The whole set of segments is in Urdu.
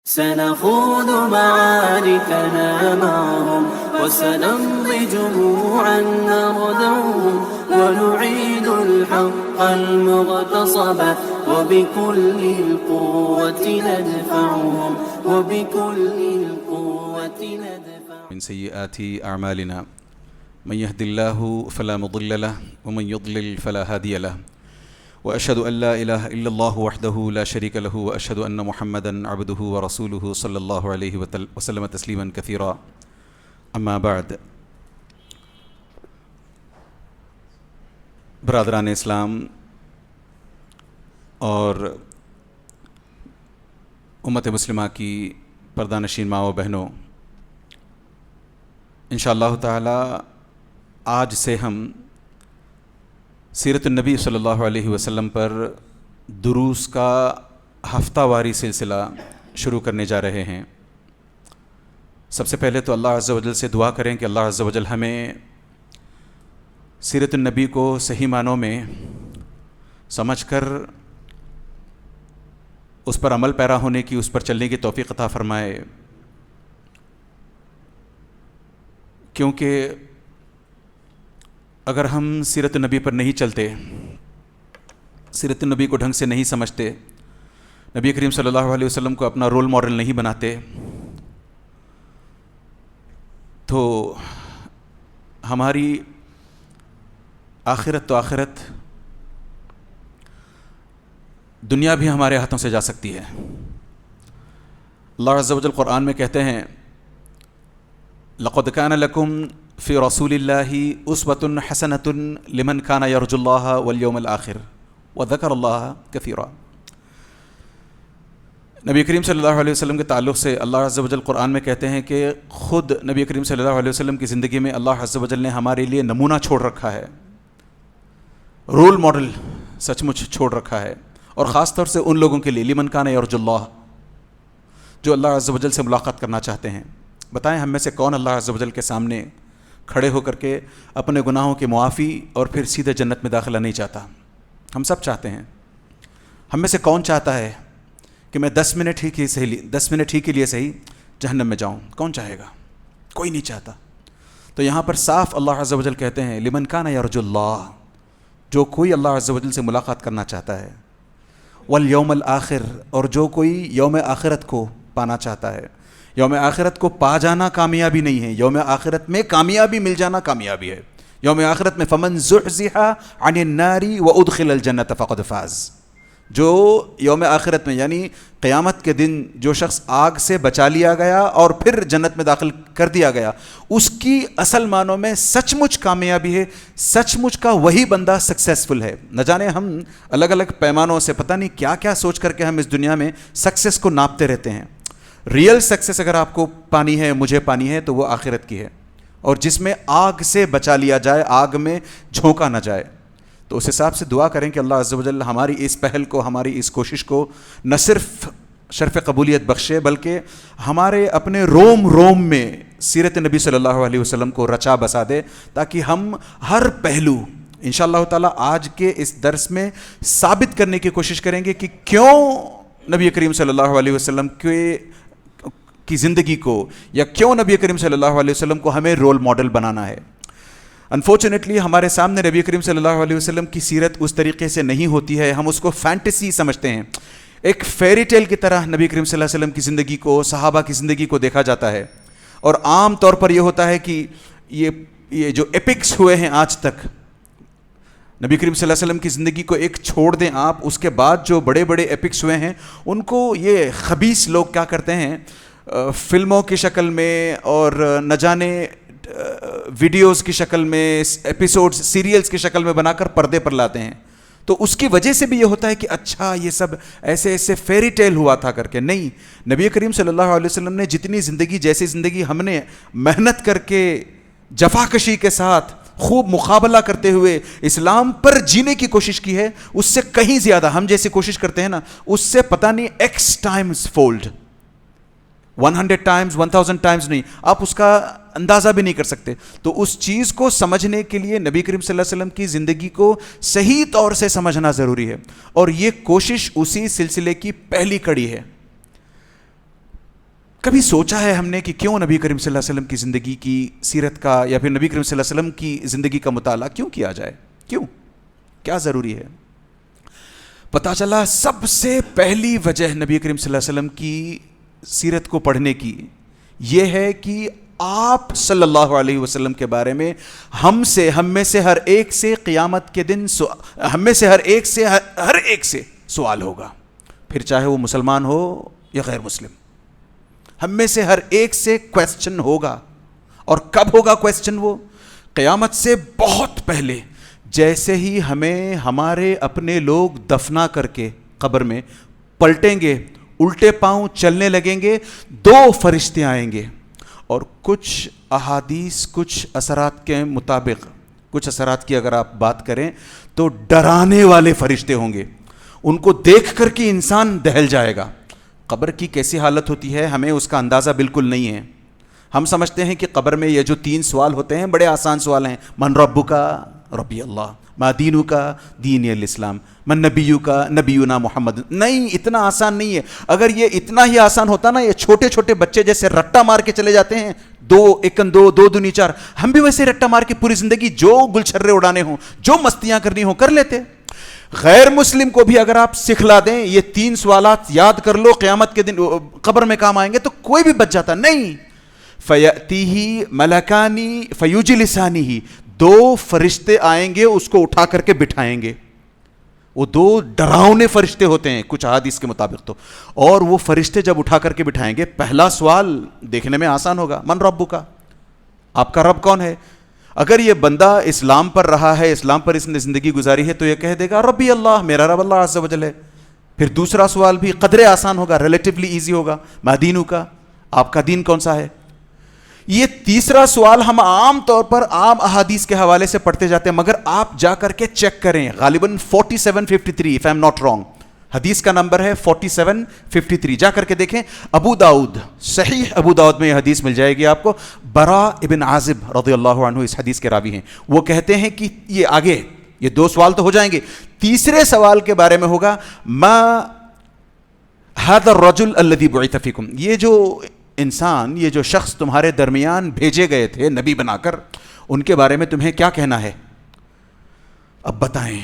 سنخوض معاركنا معهم وسنمضي جموعا نردعهم ونعيد الحق المغتصب وبكل القوة ندفعهم وبكل القوة ندفعهم. من سيئات أعمالنا من يهد الله فلا مضل له ومن يضلل فلا هادي له وأشهد أن لا إله إلا الله وحده لا شريك له وأشهد أن محمدا عبده ورسوله صلى الله عليه وسلم تسليما كثيرا. أما بعد، برادران اسلام اور امت مسلمہ کی پردہ نشین ماں و بہنوں، انشاءاللہ تعالی آج سے ہم سیرت النبی صلی اللہ علیہ وسلم پر دروس کا ہفتہ واری سلسلہ شروع کرنے جا رہے ہیں. سب سے پہلے تو اللہ عز و جل سے دعا کریں کہ اللہ عز و جل ہمیں سیرت النبی کو صحیح معنوں میں سمجھ کر اس پر عمل پیرا ہونے کی، اس پر چلنے کی توفیق عطا فرمائے، کیونکہ اگر ہم سیرت النبی پر نہیں چلتے، سیرت النبی کو ڈھنگ سے نہیں سمجھتے، نبی کریم صلی اللہ علیہ وسلم کو اپنا رول ماڈل نہیں بناتے، تو ہماری آخرت تو آخرت، دنیا بھی ہمارے ہاتھوں سے جا سکتی ہے. اللہ عز و جل قرآن میں کہتے ہیں لَقَدْ كَانَ لَكُمْ فِي رَسُولِ اللَّهِ أُسْوَةٌ حَسَنَةٌ لِمَنْ كَانَ يَرْجُو اللَّهَ وَالْيَوْمَ الْآخِرَ وَذَكَرَ اللَّهَ كَثِيرًا. نبی کریم صلی اللہ علیہ وسلم کے تعلق سے اللہ عز و جل قرآن میں کہتے ہیں کہ خود نبی کریم صلی اللہ علیہ وسلم کی زندگی میں اللہ عز و جل نے ہمارے لیے نمونہ چھوڑ رکھا ہے، رول ماڈل سچ مچ چھوڑ رکھا ہے، اور خاص طور سے ان لوگوں کے لیے لمن کان یرجو اللہ، جو اللہ عز و جل سے ملاقات کرنا چاہتے ہیں. بتائیں ہم میں سے کون اللہ عز و جل کے سامنے کھڑے ہو کر کے اپنے گناہوں کی معافی اور پھر سیدھے جنت میں داخلہ نہیں چاہتا؟ ہم سب چاہتے ہیں. ہم میں سے کون چاہتا ہے کہ میں 10 منٹ ہی کے لیے صحیح جہنم میں جاؤں؟ کون چاہے گا؟ کوئی نہیں چاہتا. تو یہاں پر صاف اللہ عز و جل کہتے ہیں لمن کان یرجو اللہ، جو کوئی اللہ عز و جل سے ملاقات کرنا چاہتا ہے، والیوم الآخر، اور جو کوئی یوم آخرت کو پانا چاہتا ہے. یوم آخرت کو پا جانا کامیابی نہیں ہے، یوم آخرت میں کامیابی مل جانا کامیابی ہے. یوم آخرت میں فمن زحزح عن النار وادخل الجنۃ فقد فاز. جو یوم آخرت میں یعنی قیامت کے دن جو شخص آگ سے بچا لیا گیا اور پھر جنت میں داخل کر دیا گیا، اس کی اصل معنوں میں سچ مچ کامیابی ہے، سچ مچ کا وہی بندہ سکسیسفل ہے. نہ جانے ہم الگ الگ پیمانوں سے پتہ نہیں کیا کیا سوچ کر کے ہم اس دنیا میں سکسیس کو ناپتے رہتے ہیں. ریئل سکسیس اگر آپ کو پانی ہے، مجھے پانی ہے، تو وہ آخرت کی ہے، اور جس میں آگ سے بچا لیا جائے، آگ میں جھونکا نہ جائے. تو اس حساب سے دعا کریں کہ اللہ عز و جل ہماری اس پہل کو، ہماری اس کوشش کو نہ صرف شرف قبولیت بخشے، بلکہ ہمارے اپنے روم روم میں سیرت نبی صلی اللہ علیہ وسلم کو رچا بسا دے، تاکہ ہم ہر پہلو انشاءاللہ تعالی آج کے اس درس میں ثابت کرنے کی کوشش کریں گے کہ کیوں نبی کریم صلی اللہ علیہ وسلم کی زندگی کو، یا کیوں نبی کریم صلی اللہ علیہ وسلم کو ہمیں رول ماڈل بنانا ہے. انفارچونیٹلی ہمارے سامنے نبی کریم صلی اللہ علیہ وسلم کی سیرت اس طریقے سے نہیں ہوتی ہے، ہم اس کو فینٹیسی سمجھتے ہیں. ایک فیری ٹیل کی طرح نبی کریم صلی اللہ علیہ وسلم کی زندگی کو، صحابہ کی زندگی کو دیکھا جاتا ہے، اور عام طور پر یہ ہوتا ہے کہ یہ جو ایپکس ہوئے ہیں آج تک، نبی کریم صلی اللہ علیہ وسلم کی زندگی کو ایک چھوڑ دیں آپ، اس کے بعد جو بڑے بڑے ایپکس ہوئے ہیں ان کو یہ خبیث لوگ کیا کرتے ہیں، فلموں کی شکل میں اور نہ جانے ویڈیوز کی شکل میں، ایپیسوڈز، سیریلز کی شکل میں بنا کر پردے پر لاتے ہیں. تو اس کی وجہ سے بھی یہ ہوتا ہے کہ اچھا یہ سب ایسے ایسے فیری ٹیل ہوا تھا کر کے. نہیں، نبی کریم صلی اللہ علیہ وسلم نے جتنی زندگی، جیسی زندگی ہم نے محنت کر کے، جفاکشی کے ساتھ، خوب مقابلہ کرتے ہوئے اسلام پر جینے کی کوشش کی ہے، اس سے کہیں زیادہ ہم جیسی کوشش کرتے ہیں نا، اس سے پتہ نہیں x Times fold, 100 Times, 1000 Times نہیں، آپ اس کا اندازہ بھی نہیں کر سکتے. تو اس چیز کو سمجھنے کے لیے نبی کریم صلی اللہ علیہ وسلم کی زندگی کو صحیح طور سے سمجھنا ضروری ہے، اور یہ کوشش اسی سلسلے کی پہلی کڑی ہے. کبھی سوچا ہے ہم نے کہ کیوں نبی کریم صلی اللہ علیہ وسلم کی زندگی کی سیرت کا یا پھر نبی کریم صلی اللہ علیہ وسلم کی زندگی کا مطالعہ کیوں کیا جائے؟ کیوں؟ کیا ضروری ہے؟ پتہ چلا سب سے پہلی وجہ نبی کریم صلی اللہ علیہ وسلم کی سیرت کو پڑھنے کی یہ ہے کہ آپ صلی اللہ علیہ وسلم کے بارے میں ہم میں سے ہر ایک سے قیامت کے دن ہم میں سے ہر ایک سے سوال ہوگا، پھر چاہے وہ مسلمان ہو یا غیر مسلم، ہم میں سے ہر ایک سے کویسچن ہوگا. اور کب ہوگا کویسچن؟ وہ قیامت سے بہت پہلے، جیسے ہی ہمیں ہمارے اپنے لوگ دفنا کر کے قبر میں پلٹیں گے، الٹے پاؤں چلنے لگیں گے، دو فرشتے آئیں گے اور کچھ احادیث کچھ اثرات کے مطابق، کچھ اثرات کی اگر آپ بات کریں تو ڈرانے والے فرشتے ہوں گے. ان کو دیکھ کر کے انسان دہل جائے گا. قبر کی کیسی حالت ہوتی ہے ہمیں اس کا اندازہ بالکل نہیں ہے. ہم سمجھتے ہیں کہ قبر میں یہ جو 3 سوال ہوتے ہیں بڑے آسان سوال ہیں. من ربک؟ ربی اللہ. ما دینک؟ دین الاسلام. من نبیک؟ نبینا محمد. نہیں، اتنا آسان نہیں ہے. اگر یہ اتنا ہی آسان ہوتا نا، یہ چھوٹے چھوٹے بچے جیسے رٹا مار کے چلے جاتے ہیں، 2 1 2 2 2 4، ہم بھی ویسے رٹا مار کے پوری زندگی جو گلچھرے اڑانے ہوں، جو مستیاں کرنی ہوں کر لیتے. غیر مسلم کو بھی اگر آپ سکھلا دیں یہ 3 سوالات یاد کر لو، قیامت کے دن قبر میں کام آئیں گے، تو کوئی بھی بچ جاتا. نہیں، فَيَأْتِيهِ مَلَكَانِ فَيُجْلِسَانِهِ، 2 فرشتے آئیں گے، اس کو اٹھا کر کے بٹھائیں گے. وہ 2 ڈراؤنے فرشتے ہوتے ہیں کچھ احادیث کے مطابق تو. اور وہ فرشتے جب اٹھا کر کے بٹھائیں گے، پہلا سوال دیکھنے میں آسان ہوگا، من ربک؟ آپ کا رب کون ہے؟ اگر یہ بندہ اسلام پر رہا ہے، اسلام پر اس نے زندگی گزاری ہے، تو یہ کہہ دے گا ربی اللہ، میرا رب اللہ عز و جل ہے. پھر دوسرا سوال بھی قدرے آسان ہوگا، ریلیٹیولی ایزی ہوگا، ما دینک؟ آپ کا دین کون سا ہے؟ یہ تیسرا سوال ہم عام طور پر عام احادیث کے حوالے سے پڑھتے جاتے ہیں، مگر آپ جا کر کے چیک کریں. غالباً 4753 if I'm not wrong، حدیث کا نمبر ہے 4753. جا کر کے دیکھیں، ابو داؤد، صحیح ابو داؤد میں یہ حدیث مل جائے گی آپ کو. برا ابن عازب رضی اللہ عنہ اس حدیث کے راوی ہیں. وہ کہتے ہیں کہ یہ آگے یہ 2 سوال تو ہو جائیں گے، تیسرے سوال کے بارے میں ہوگا، ما هذا الرجل الذي بعث فيكم، یہ جو انسان، یہ جو شخص تمہارے درمیان بھیجے گئے تھے نبی بنا کر، ان کے بارے میں تمہیں کیا کہنا ہے؟ اب بتائیں.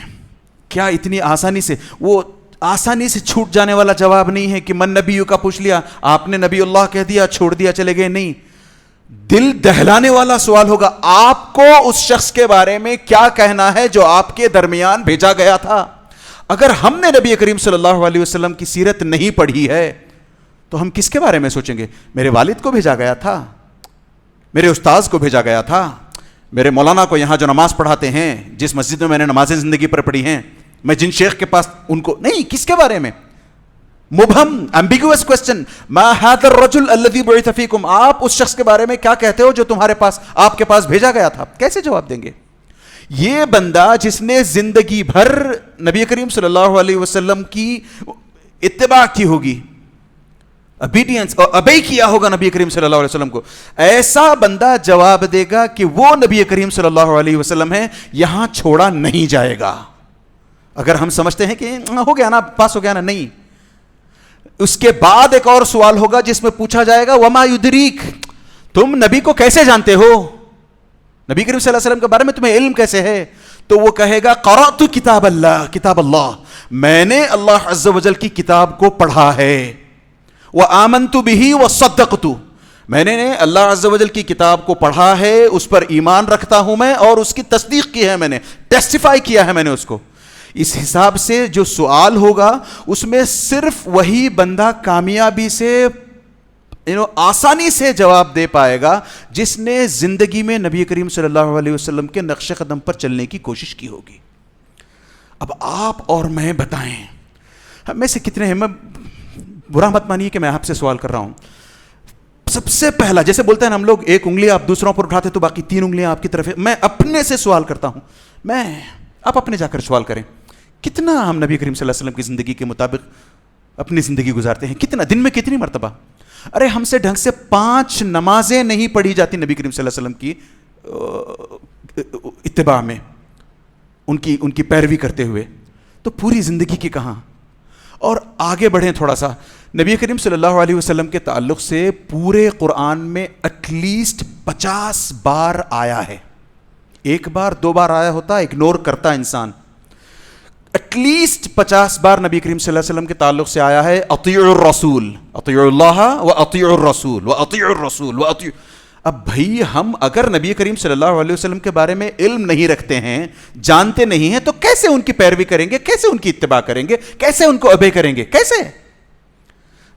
کیا اتنی آسانی سے، وہ آسانی سے چھوٹ جانے والا جواب نہیں ہے کہ من نبیو کا پوچھ لیا، آپ نے نبی اللہ کہہ دیا، چھوڑ دیا، چلے گئے. نہیں، دل دہلانے والا سوال ہوگا، آپ کو اس شخص کے بارے میں کیا کہنا ہے جو آپ کے درمیان بھیجا گیا تھا. اگر ہم نے نبی کریم صلی اللہ علیہ وسلم کی سیرت نہیں پڑھی ہے تو ہم کس کے بارے میں سوچیں گے؟ میرے والد کو بھیجا گیا تھا، میرے استاذ کو بھیجا گیا تھا، میرے مولانا کو یہاں جو نماز پڑھاتے ہیں، جس مسجد میں نے نمازیں زندگی پر پڑھی ہیں، میں جن شیخ کے پاس، ان کو نہیں. کس کے بارے میں؟ مبہم، ایمبیگوس کوسچن. ما هذا الرجل الذي بعث فيكم، آپ اس شخص کے بارے میں کیا کہتے ہو جو تمہارے پاس، آپ کے پاس بھیجا گیا تھا؟ کیسے جواب دیں گے؟ یہ بندہ جس نے زندگی بھر نبی کریم صلی اللہ علیہ وسلم کی اتباع کی ہوگی، obedience اور obey کیا ہوگا نبی کریم صلی اللہ علیہ وسلم کو، ایسا بندہ جواب دے گا کہ وہ نبی کریم صلی اللہ علیہ وسلم ہے، یہاں چھوڑا نہیں جائے گا. اگر ہم سمجھتے ہیں کہ ہو گیا نا، پاس ہو گیا نا، نہیں. اس کے بعد ایک اور سوال ہوگا جس میں پوچھا جائے گا وما یدریک، تم نبی کو کیسے جانتے ہو؟ نبی کریم صلی اللہ علیہ وسلم کے بارے میں تمہیں علم کیسے ہے؟ تو وہ کہے گا قرأت کتاب اللہ، کتاب اللہ، میں نے اللہ عز و جل کی کتاب کو پڑھا ہے. وآمنت به وصدقت، میں نے اللہ عز و جل کی کتاب کو پڑھا ہے، اس پر ایمان رکھتا ہوں میں، اور اس کی تصدیق کی ہے میں نے، ٹیسٹیفائی کیا ہے میں نے اس کو. اس حساب سے جو سوال ہوگا اس میں صرف وہی بندہ کامیابی سے آسانی سے جواب دے پائے گا جس نے زندگی میں نبی کریم صلی اللہ علیہ وسلم کے نقش قدم پر چلنے کی کوشش کی ہوگی. اب آپ اور میں بتائیں، ہم میں سے کتنے ہیں، میں برا مت مانیے کہ میں آپ سے سوال کر رہا ہوں. سب سے پہلا، جیسے بولتے ہیں ہم لوگ، ایک انگلی آپ دوسروں پر اٹھاتے تو باقی 3 انگلیاں آپ کی طرف ہے. میں اپنے سے سوال کرتا ہوں، آپ اپنے جا کر سوال کریں، کتنا ہم نبی کریم صلی اللہ علیہ وسلم کی زندگی کے مطابق اپنی زندگی گزارتے ہیں؟ کتنا دن میں کتنی مرتبہ؟ ارے ہم سے ڈھنگ سے 5 نمازیں نہیں پڑھی جاتی نبی کریم صلی اللہ علیہ وسلم کی اتباع میں، ان کی پیروی کرتے ہوئے، تو پوری زندگی کی کہاں؟ اور آگے بڑھیں تھوڑا سا، نبی کریم صلی اللہ علیہ وسلم کے تعلق سے پورے قرآن میں ایٹ لیسٹ 50 بار آیا ہے. ایک بار دو بار آیا ہوتا اگنور کرتا انسان. ایٹ لیسٹ 50 بار نبی کریم صلی اللہ علیہ وسلم کے تعلق سے آیا ہے اطیعوا الرسول، اطیعوا اللہ و اطیعوا الرسول و اطیعوا الرسول و اطیعوا. اب بھائی ہم اگر نبی کریم صلی اللہ علیہ وسلم کے بارے میں علم نہیں رکھتے ہیں، جانتے نہیں ہیں، تو کیسے ان کی پیروی کریں گے، کیسے ان کی اتباع کریں گے، کیسے ان کو اوبے کریں گے؟ کیسے؟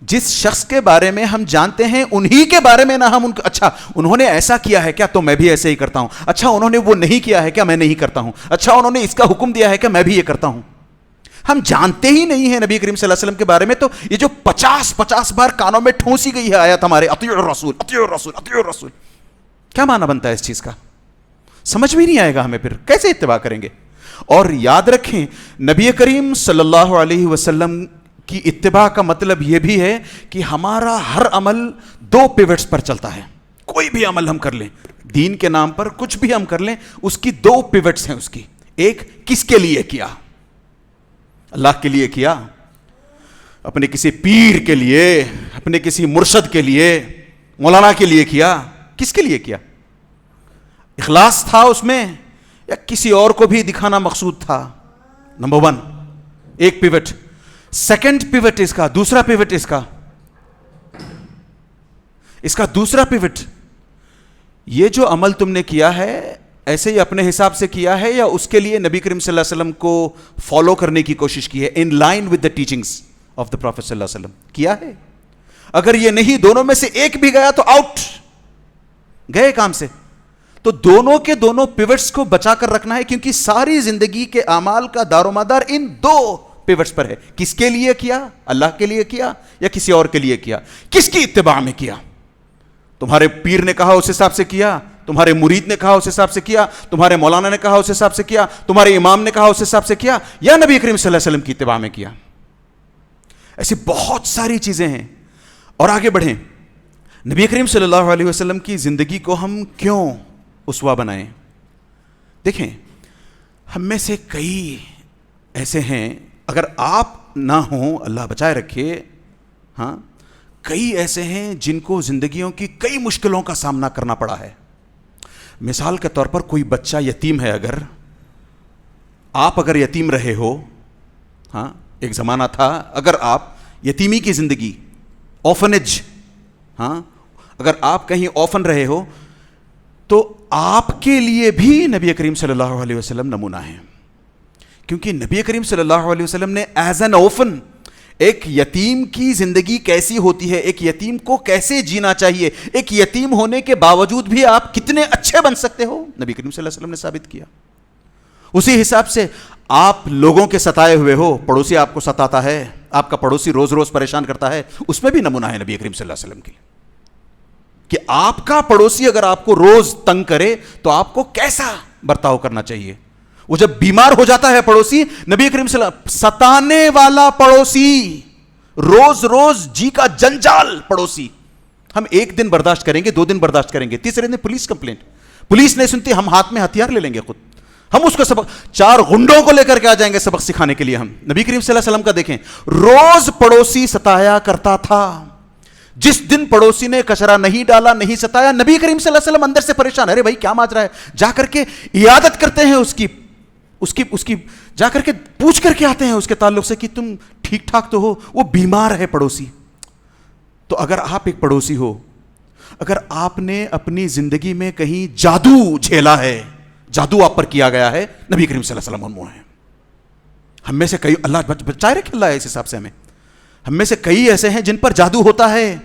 جس شخص کے بارے میں ہم جانتے ہیں انہی کے بارے میں نہ ہم ان کو اچھا انہوں نے ایسا کیا ہے کیا تو میں بھی ایسے ہی کرتا ہوں، اچھا انہوں نے وہ نہیں کیا ہے کیا میں نہیں کرتا ہوں، اچھا انہوں نے اس کا حکم دیا ہے کہ میں بھی یہ کرتا ہوں. ہم جانتے ہی نہیں ہیں نبی کریم صلی اللہ علیہ وسلم کے بارے میں. تو یہ جو 50 بار کانوں میں ٹھونسی گئی ہے آیت ہمارے اطیعوا الرسول اطیعوا الرسول اطیعوا الرسول، کیا معنی بنتا ہے اس چیز کا؟ سمجھ بھی نہیں آئے گا ہمیں، پھر کیسے اتباع کریں گے؟ اور یاد رکھیں نبی کریم صلی اللہ علیہ وسلم کی اتباع کا مطلب یہ بھی ہے کہ ہمارا ہر عمل 2 پیوٹس پر چلتا ہے. کوئی بھی عمل ہم کر لیں دین کے نام پر، کچھ بھی ہم کر لیں، اس کی 2 پیوٹس ہیں. اس کی ایک کس کے لیے کیا؟ اللہ کے لیے کیا، اپنے کسی پیر کے لیے، اپنے کسی مرشد کے لیے، مولانا کے لیے کیا؟ کس کے لیے کیا؟ اخلاص تھا اس میں یا کسی اور کو بھی دکھانا مقصود تھا؟ نمبر 1 ایک پیوٹ. سیکنڈ پیوٹ اس کا دوسرا پیوٹ اس کا دوسرا پیوٹ، یہ جو عمل تم نے کیا ہے ایسے ہی اپنے حساب سے کیا ہے یا اس کے لیے نبی کریم صلی اللہ علیہ وسلم کو فالو کرنے کی کوشش کی ہے in line with the teachings of the prophet صلی اللہ علیہ وسلم کیا ہے؟ اگر یہ نہیں، دونوں میں سے ایک بھی گیا تو آؤٹ، گئے کام سے. تو دونوں کے دونوں پیوٹس کو بچا کر رکھنا ہے، کیونکہ ساری زندگی کے اعمال کا دار و مدار ان 2 پیوٹس پر ہے. کس کے لیے کیا؟ اللہ کے لیے کیا یا کسی اور کے لیے کیا؟ کس کی اتباع میں کیا؟ تمہارے پیر نے کہا اس حساب سے کیا، تمہارے مرید نے کہا اس حساب سے کیا، تمہارے مولانا نے کہا اس حساب سے کیا، تمہارے امام نے کہا اس حساب سے کیا، یا نبی کریم صلی اللہ علیہ وسلم کی اتباع میں کیا؟ ایسی بہت ساری چیزیں ہیں. اور آگے بڑھیں، نبی کریم صلی اللہ علیہ وسلم کی زندگی کو ہم کیوں اسوہ بنائیں؟ دیکھیں ہم میں سے کئی ایسے ہیں، اگر آپ نہ ہوں اللہ بچائے رکھے، ہاں کئی ایسے ہیں جن کو زندگیوں کی کئی مشکلوں کا سامنا کرنا پڑا ہے. مثال کے طور پر کوئی بچہ یتیم ہے، اگر آپ یتیم رہے ہو، ہاں ایک زمانہ تھا اگر آپ یتیمی کی زندگی، آفنیج، ہاں اگر آپ کہیں آفن رہے ہو تو آپ کے لیے بھی نبی کریم صلی اللہ علیہ وسلم نمونہ ہیں. کیونکہ نبی کریم صلی اللہ علیہ وسلم نے ایز این آفن ایک یتیم کی زندگی کیسی ہوتی ہے، ایک یتیم کو کیسے جینا چاہیے، ایک یتیم ہونے کے باوجود بھی آپ کتنے اچھے بن سکتے ہو، نبی کریم صلی اللہ علیہ وسلم نے ثابت کیا. اسی حساب سے آپ لوگوں کے ستائے ہوئے ہو، پڑوسی آپ کو ستاتا ہے، آپ کا پڑوسی روز روز پریشان کرتا ہے، اس میں بھی نمونہ ہے نبی کریم صلی اللہ علیہ وسلم کے، کہ آپ کا پڑوسی اگر آپ کو روز تنگ کرے تو آپ کو کیسا برتاؤ کرنا چاہیے. وہ جب بیمار ہو جاتا ہے پڑوسی، نبی کریم صلی اللہ علیہ وسلم، ستانے والا پڑوسی، روز روز جی کا جنجال پڑوسی، ہم 1 دن برداشت کریں گے، 2 دن برداشت کریں گے، تیسرے دن پولیس کمپلینٹ، پولیس نہیں سنتی، ہم ہاتھ میں ہتھیار لے لیں گے خود، ہم اس کو سبق 4 غنڈوں کو لے کر کے آ جائیں گے سبق سکھانے کے لیے. ہم نبی کریم صلی اللہ علیہ وسلم کا دیکھیں، روز پڑوسی ستایا کرتا تھا. جس دن پڑوسی نے کچرا نہیں ڈالا، نہیں ستایا، نبی کریم صلی اللہ علیہ وسلم اندر سے پریشان، ارے بھائی کیا ماجرا ہے، جا کر کے عیادت کرتے ہیں اس کی جا کر کے پوچھ کر کے آتے ہیں اس کے تعلق سے کہ تم ٹھیک ٹھاک تو ہو، وہ بیمار ہے پڑوسی. تو اگر آپ ایک پڑوسی ہو، اگر آپ نے اپنی زندگی میں کہیں جادو جھیلا ہے، جادو آپ پر کیا گیا ہے، نبی کریم صلی اللہ علیہ وسلم ممنوع ہے. ہم میں سے کئی، اللہ بچائے رکھے اللہ اس حساب سے ہم میں سے کئی ایسے ہیں جن پر جادو ہوتا ہے.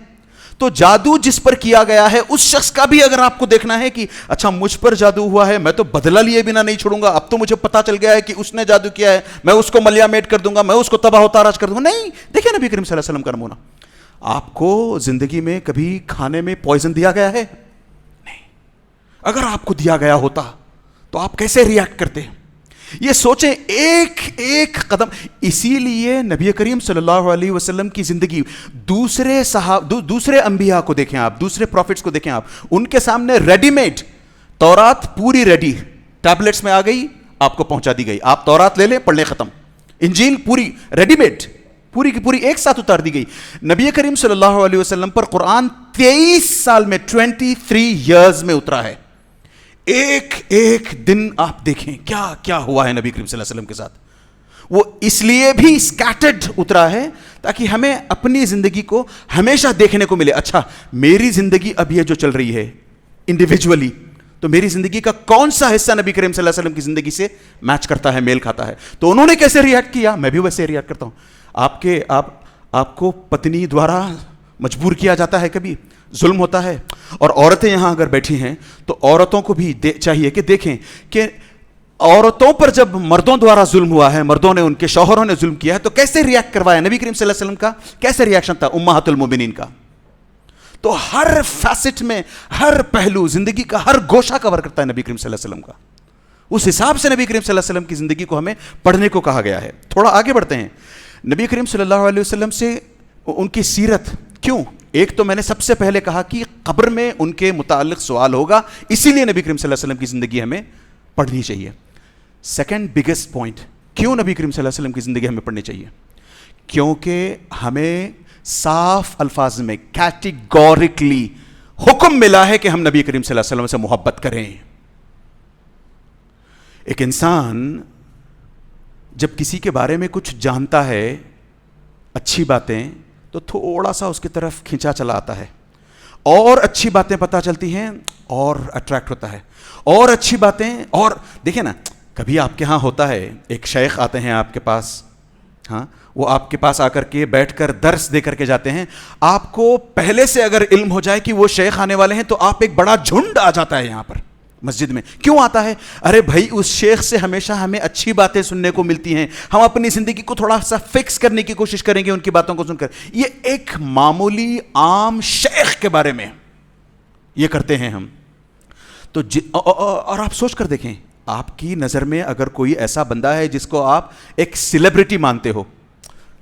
تو جادو جس پر کیا گیا ہے اس شخص کا بھی اگر آپ کو دیکھنا ہے کہ اچھا مجھ پر جادو ہوا ہے، میں تو بدلہ لیے بنا نہیں چھوڑوں گا، اب تو مجھے پتا چل گیا ہے کہ اس نے جادو کیا ہے، میں اس کو ملیا میٹ کر دوں گا، میں اس کو تباہ و تاراج کر دوں گا. نہیں، دیکھیں نبی کریم صلی اللہ علیہ وسلم کا نمونہ. آپ کو زندگی میں کبھی کھانے میں پوائزن دیا گیا ہے؟ نہیں. اگر آپ کو دیا گیا ہوتا تو آپ کیسے ریئیکٹ کرتے؟ یہ سوچیں ایک ایک قدم. اسی لیے نبی کریم صلی اللہ علیہ وسلم کی زندگی، دوسرے انبیاء کو دیکھیں آپ، دوسرے پروفٹس کو دیکھیں آپ، ان کے سامنے ریڈی میڈ تورات پوری ریڈی ٹیبلٹس میں آ گئی، آپ کو پہنچا دی گئی، آپ تورات لے لیں، پڑھ لیں، ختم. انجیل پوری ریڈی میڈ، پوری کی پوری ایک ساتھ اتار دی گئی. نبی کریم صلی اللہ علیہ وسلم پر قرآن 23 سال میں 23 ایئرز میں اترا ہے. ایک ایک دن آپ دیکھیں کیا کیا ہوا ہے نبی کریم صلی اللہ علیہ وسلم کے ساتھ. وہ اس لیے بھی اسکیٹرڈ اترا ہے تاکہ ہمیں اپنی زندگی کو ہمیشہ دیکھنے کو ملے. اچھا میری زندگی اب یہ جو چل رہی ہے انڈیویجولی, تو میری زندگی کا کون سا حصہ نبی کریم صلی اللہ علیہ وسلم کی زندگی سے میچ کرتا ہے, میل کھاتا ہے. تو انہوں نے کیسے ریئیکٹ کیا, میں بھی ویسے ریئیکٹ کرتا ہوں. آپ کو پتنی دوارا مجبور کیا جاتا ہے, کبھی ظلم ہوتا ہے, اور عورتیں یہاں اگر بیٹھی ہیں تو عورتوں کو بھی چاہیے کہ دیکھیں کہ عورتوں پر جب مردوں دوارا ظلم ہوا ہے, مردوں نے ان کے شوہروں نے ظلم کیا ہے, تو کیسے ریئیکٹ کروایا نبی کریم صلی اللہ علیہ وسلم کا, کیسے ریئیکشن تھا امہات المومنین کا. تو ہر فیسٹ میں, ہر پہلو, زندگی کا ہر گوشہ کور کرتا ہے نبی کریم صلی اللہ علیہ وسلم کا. اس حساب سے نبی کریم صلی اللہ علیہ وسلم کی زندگی کو ہمیں پڑھنے کو کہا گیا ہے. تھوڑا آگے بڑھتے ہیں. نبی کریم صلی اللہ علیہ وسلم سے ان کی سیرت کیوں, ایک تو میں نے سب سے پہلے کہا کہ قبر میں ان کے متعلق سوال ہوگا, اسی لیے نبی کریم صلی اللہ علیہ وسلم کی زندگی ہمیں پڑھنی چاہیے. سیکنڈ بگیسٹ پوائنٹ, کیوں نبی کریم صلی اللہ علیہ وسلم کی زندگی ہمیں پڑھنی چاہیے, کیونکہ ہمیں صاف الفاظ میں کیٹیگوریکلی حکم ملا ہے کہ ہم نبی کریم صلی اللہ علیہ وسلم سے محبت کریں. ایک انسان جب کسی کے بارے میں کچھ جانتا ہے اچھی باتیں, تو تھوڑا سا اس کی طرف کھینچا چلا آتا ہے, اور اچھی باتیں پتہ چلتی ہیں اور اٹریکٹ ہوتا ہے, اور اچھی باتیں. اور دیکھیں نا, کبھی آپ کے ہاں ہوتا ہے, ایک شیخ آتے ہیں آپ کے پاس, ہاں وہ آپ کے پاس آ کر کے بیٹھ کر درس دے کر کے جاتے ہیں. آپ کو پہلے سے اگر علم ہو جائے کہ وہ شیخ آنے والے ہیں, تو آپ ایک بڑا جھنڈ آ جاتا ہے یہاں پر مسجد میں. کیوں آتا ہے؟ ارے بھائی اس شیخ سے ہمیشہ ہمیں اچھی باتیں سننے کو ملتی ہیں, ہم اپنی زندگی کو تھوڑا سا فکس کرنے کی کوشش کریں گے ان کی باتوں کو سن کر. یہ ایک معمولی عام شیخ کے بارے میں یہ کرتے ہیں ہم. تو اور آپ سوچ کر دیکھیں, آپ کی نظر میں اگر کوئی ایسا بندہ ہے جس کو آپ ایک سیلیبریٹی مانتے ہو,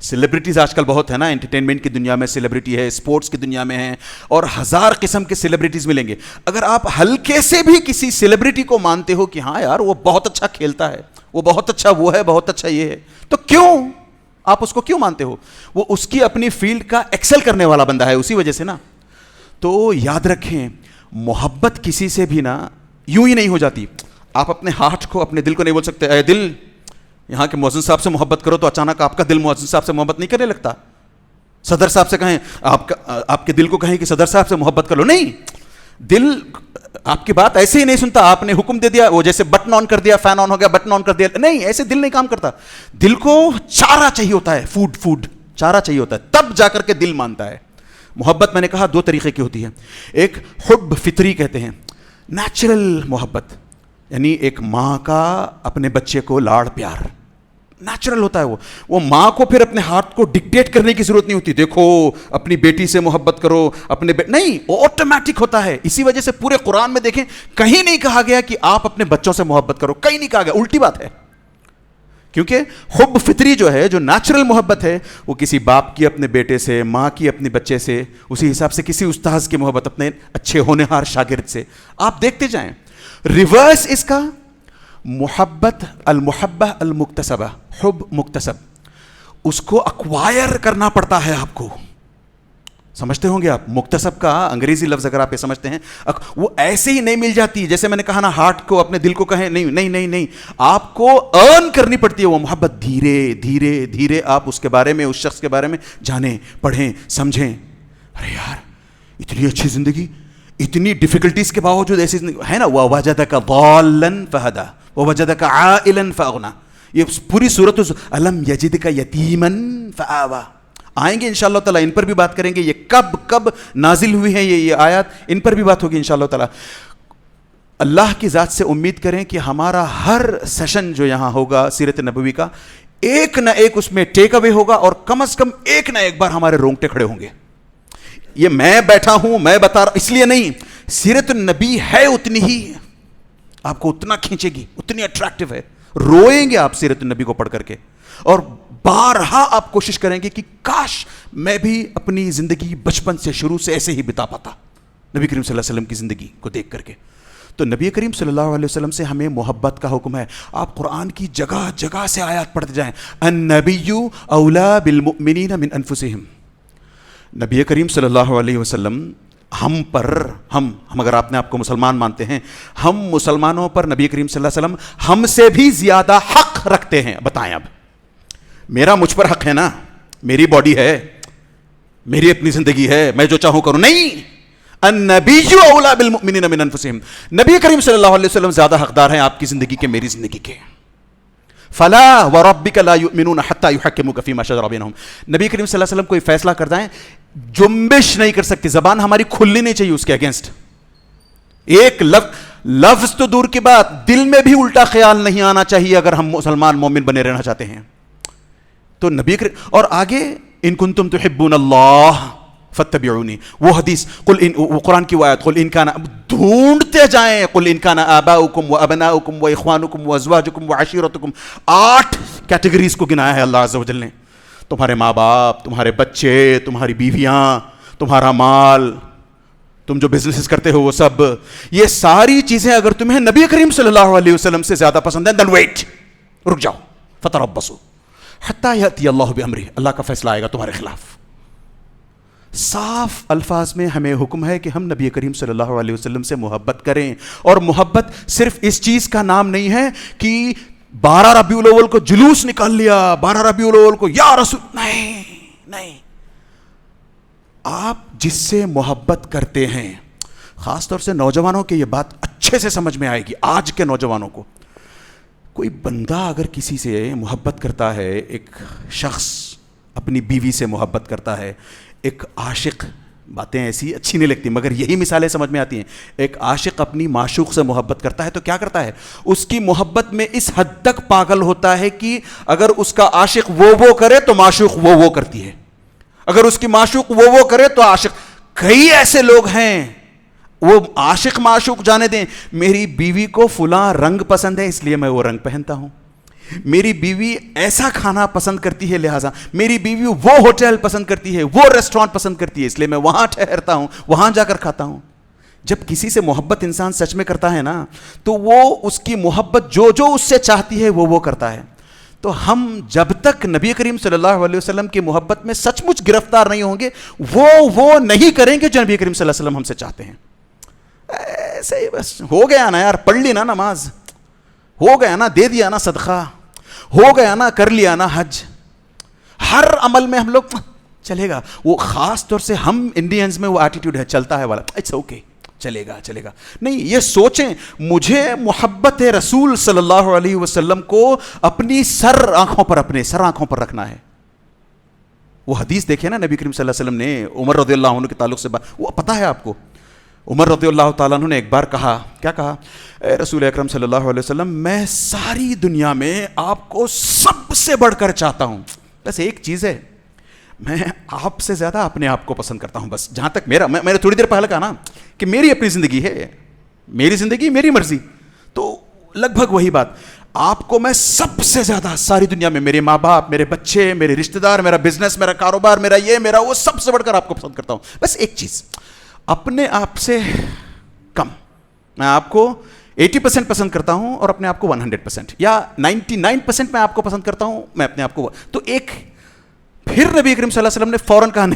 سیلیبریٹیز آج کل بہت ہے نا, انٹرٹینمنٹ کی دنیا میں سیلیبریٹی ہے, اسپورٹس کی دنیا میں ہے, اور ہزار قسم کے سیلیبریٹیز ملیں گے. اگر آپ ہلکے سے بھی کسی سیلیبریٹی کو مانتے ہو کہ ہاں یار وہ بہت اچھا کھیلتا ہے, وہ بہت اچھا وہ ہے, بہت اچھا یہ ہے, تو کیوں آپ اس کو کیوں مانتے ہو؟ وہ اس کی اپنی فیلڈ کا ایکسل کرنے والا بندہ ہے, اسی وجہ سے نا. تو یاد رکھیں, محبت کسی سے بھی نا یوں ہی نہیں ہو جاتی. آپ اپنے ہارٹ کو, اپنے دل کو نہیں بول سکتے اے دل یہاں کے مؤذن صاحب سے محبت کرو, تو اچانک آپ کا دل مؤذن صاحب سے محبت نہیں کرنے لگتا. صدر صاحب سے کہیں, آپ کے دل کو کہیں کہ صدر صاحب سے محبت کر لو, نہیں, دل آپ کی بات ایسے ہی نہیں سنتا. آپ نے حکم دے دیا, وہ جیسے بٹن آن کر دیا, فین آن ہو گیا, بٹن آن کر دیا, نہیں, ایسے دل نہیں کام کرتا. دل کو چارہ چاہیے ہوتا ہے, فوڈ چارہ چاہیے ہوتا ہے, تب جا کر کے دل مانتا ہے. محبت میں نے کہا دو طریقے کی ہوتی ہے. ایک حب فطری کہتے ہیں, نیچرل محبت, یعنی ایک ماں کا اپنے بچے کو لاڑ پیار نیچرل ہوتا ہے. وہ ماں کو پھر اپنے ہاتھ کو ڈکٹیٹ کرنے کی ضرورت نہیں ہوتی, دیکھو اپنی بیٹی سے محبت کرو, نہیں, وہ آٹومیٹک ہوتا ہے. اسی وجہ سے پورے قرآن میں دیکھیں کہیں نہیں کہا گیا کہ آپ اپنے بچوں سے محبت کرو, کہیں نہیں کہا گیا, الٹی بات ہے. کیونکہ حب فطری جو ہے, جو نیچرل محبت ہے, وہ کسی باپ کی اپنے بیٹے سے, ماں کی اپنے بچے سے, اسی حساب سے کسی استاذ کی محبت اپنے اچھے ہونہار شاگرد سے. آپ دیکھتے جائیں. ریورس اس کا محبت المحبہ المکتسبہ, حب مکتسب, اس کو اکوائر کرنا پڑتا ہے آپ کو. سمجھتے ہوں گے آپ, مکتسب کا انگریزی لفظ اگر آپ یہ سمجھتے ہیں, وہ ایسے ہی نہیں مل جاتی. جیسے میں نے کہا نا, ہارٹ کو اپنے دل کو کہیں, نہیں, آپ کو ارن کرنی پڑتی ہے وہ محبت. دھیرے دھیرے دھیرے آپ اس کے بارے میں, اس شخص کے بارے میں جانیں, پڑھیں, سمجھیں. ارے یار اتنی اچھی زندگی, اتنی ڈیفیکلٹیز کے باوجود ایسی ہے نا, وَوَجَدَكَ ضَالًّا فَهَدَى وَوَجَدَكَ عَائِلًا فَأَغْنَى. یہ پوری صورت أَلَمْ يَجِدْكَ يَتِيمًا فَآوَى. آئیں گے انشاءاللہ تعالیٰ, ان پر بھی بات کریں گے. یہ کب نازل ہوئی ہیں یہ آیات, ان پر بھی بات ہوگی انشاءاللہ تعالیٰ. اللہ کی ذات سے امید کریں کہ ہمارا ہر سیشن جو یہاں ہوگا سیرت نبوی کا, ایک نہ ایک اس میں ٹیک اوے ہوگا, اور کم از کم ایک نہ ایک بار ہمارے رونگٹے کھڑے ہوں گے. یہ میں بیٹھا ہوں, میں بتا رہا اس لیے نہیں, سیرت النبی ہے اتنی ہی آپ کو اتنا کھینچے گی, اتنی اٹریکٹیو ہے. روئیں گے آپ سیرت النبی کو پڑھ کر کے, اور بارہا آپ کوشش کریں گے کہ کاش میں بھی اپنی زندگی بچپن سے شروع سے ایسے ہی بتا پاتا نبی کریم صلی اللہ علیہ وسلم کی زندگی کو دیکھ کر کے. تو نبی کریم صلی اللہ علیہ وسلم سے ہمیں محبت کا حکم ہے. آپ قرآن کی جگہ جگہ سے آیات پڑھتے جائیں. النبی اولا بالمؤمنین من انفسہم. نبی کریم صلی اللہ علیہ وسلم ہم اگر آپ نے آپ کو مسلمان مانتے ہیں, ہم مسلمانوں پر نبی کریم صلی اللہ علیہ وسلم ہم سے بھی زیادہ حق رکھتے ہیں. بتائیں اب, میرا مجھ پر حق ہے نا, میری باڈی ہے, میری اپنی زندگی ہے, میں جو چاہوں کروں. نہیں, النبی اولا بالمؤمنین من انفسہم. نبی کریم صلی اللہ علیہ وسلم زیادہ حقدار ہیں آپ کی زندگی کے, میری زندگی کے. فلا وربک لا یؤمنون حتی یحکموک فیما شجر بینہم. نبی کریم صلی اللہ علیہ وسلم کوئی فیصلہ کر دائیں, جنبش نہیں کر سکتے, زبان ہماری کھلنی نہیں چاہیے اس کے اگینسٹ. ایک لفظ تو دور کی بات, دل میں بھی الٹا خیال نہیں آنا چاہیے اگر ہم مسلمان مومن بنے رہنا چاہتے ہیں. تو نبی کریم, اور آگے ان کنتم تحبون اللہ فاتبعونی, وہ حدیث, وہ قرآن کی وہ آیت, قل ان کان, ڈھونڈتے جائیں, قل ان کان آباؤکم و ابناؤکم و اخوانکم و ازواجکم و عشیرتکم. 8 کیٹیگریز کو گنایا ہے اللہ عز و جل نے. تمہارے ماں باپ, تمہارے بچے, تمہاری بیویاں, تمہارا مال, تم جو بزنس کرتے ہو وہ سب, یہ ساری چیزیں اگر تمہیں نبی کریم صلی اللہ علیہ وسلم سے زیادہ پسند ہیں, then wait, رک جاؤ, فتربصوا حتی یأتی اللہ بامرہ, اللہ کا فیصلہ آئے گا تمہارے خلاف. صاف الفاظ میں ہمیں حکم ہے کہ ہم نبی کریم صلی اللہ علیہ وسلم سے محبت کریں. اور محبت صرف اس چیز کا نام نہیں ہے کہ 12 ربیع الاول کو جلوس نکال لیا, 12 ربیع الاول کو یا رسول, نہیں. آپ جس سے محبت کرتے ہیں, خاص طور سے نوجوانوں کے یہ بات اچھے سے سمجھ میں آئے گی, آج کے نوجوانوں کو. کوئی بندہ اگر کسی سے محبت کرتا ہے, ایک شخص اپنی بیوی سے محبت کرتا ہے, ایک عاشق, باتیں ایسی اچھی نہیں لگتی مگر یہی مثالیں سمجھ میں آتی ہیں, ایک عاشق اپنی معشوق سے محبت کرتا ہے تو کیا کرتا ہے, اس کی محبت میں اس حد تک پاگل ہوتا ہے کہ اگر اس کا عاشق وہ کرے تو معشوق وہ کرتی ہے, اگر اس کی معشوق وہ کرے تو عاشق. کئی ایسے لوگ ہیں, وہ عاشق معشوق جانے دیں, میری بیوی کو فلاں رنگ پسند ہے اس لیے میں وہ رنگ پہنتا ہوں, میری بیوی ایسا کھانا پسند کرتی ہے لہٰذا, میری بیوی وہ ہوٹل پسند کرتی ہے, وہ ریسٹورانٹ پسند کرتی ہے اس لیے میں وہاں ٹھہرتا ہوں, وہاں جا کر کھاتا ہوں. جب کسی سے محبت انسان سچ میں کرتا ہے نا, تو وہ اس کی محبت جو اس سے چاہتی ہے وہ کرتا ہے. تو ہم جب تک نبی کریم صلی اللہ علیہ وسلم کی محبت میں سچ مچ گرفتار نہیں ہوں گے, وہ نہیں کریں گے جو نبی کریم صلی اللہ علیہ وسلم ہم سے چاہتے ہیں. ایسے ہی بس ہو گیا نا یار, پڑھ لی نا نماز, ہو گیا نا, دے دیا نا صدقہ, ہو گیا نا, کر لیا نا حج, ہر عمل میں ہم لوگ چلے گا. وہ خاص طور سے ہم انڈینز میں وہ ایٹیٹیوڈ ہے, چلتا ہے والا, اٹس اوکے, چلے گا. نہیں, یہ سوچیں, مجھے محبت رسول صلی اللہ علیہ وسلم کو اپنی سر آنکھوں پر رکھنا ہے. وہ حدیث دیکھیں نا, نبی کریم صلی اللہ علیہ وسلم نے عمر رضی اللہ عنہ کے تعلق سے وہ پتہ ہے آپ کو, عمر رضی اللہ تعالیٰ عنہ نے ایک بار کہا, کیا کہا, اے رسول اکرم صلی اللہ علیہ وسلم, میں ساری دنیا میں آپ کو سب سے بڑھ کر چاہتا ہوں, بس ایک چیز ہے, میں آپ سے زیادہ اپنے آپ کو پسند کرتا ہوں. بس جہاں تک میں نے تھوڑی دیر پہلے کہا نا کہ میری اپنی زندگی ہے, میری زندگی میری مرضی, تو لگ بھگ وہی بات. آپ کو میں سب سے زیادہ ساری دنیا میں, میرے ماں باپ, میرے بچے, میرے رشتہ دار, میرا بزنس, میرا کاروبار, میرا یہ میرا وہ, سب سے بڑھ کر آپ کو پسند کرتا ہوں. بس ایک چیز, اپنے آپ سے کم. میں آپ کو 80% پسند کرتا ہوں اور اپنے آپ کو 100%, یا 99% میں آپ کو پسند کرتا ہوں, میں اپنے آپ کو. تو ایک پھر نبی کریم صلی اللہ علیہ وسلم نے فوراً کہا,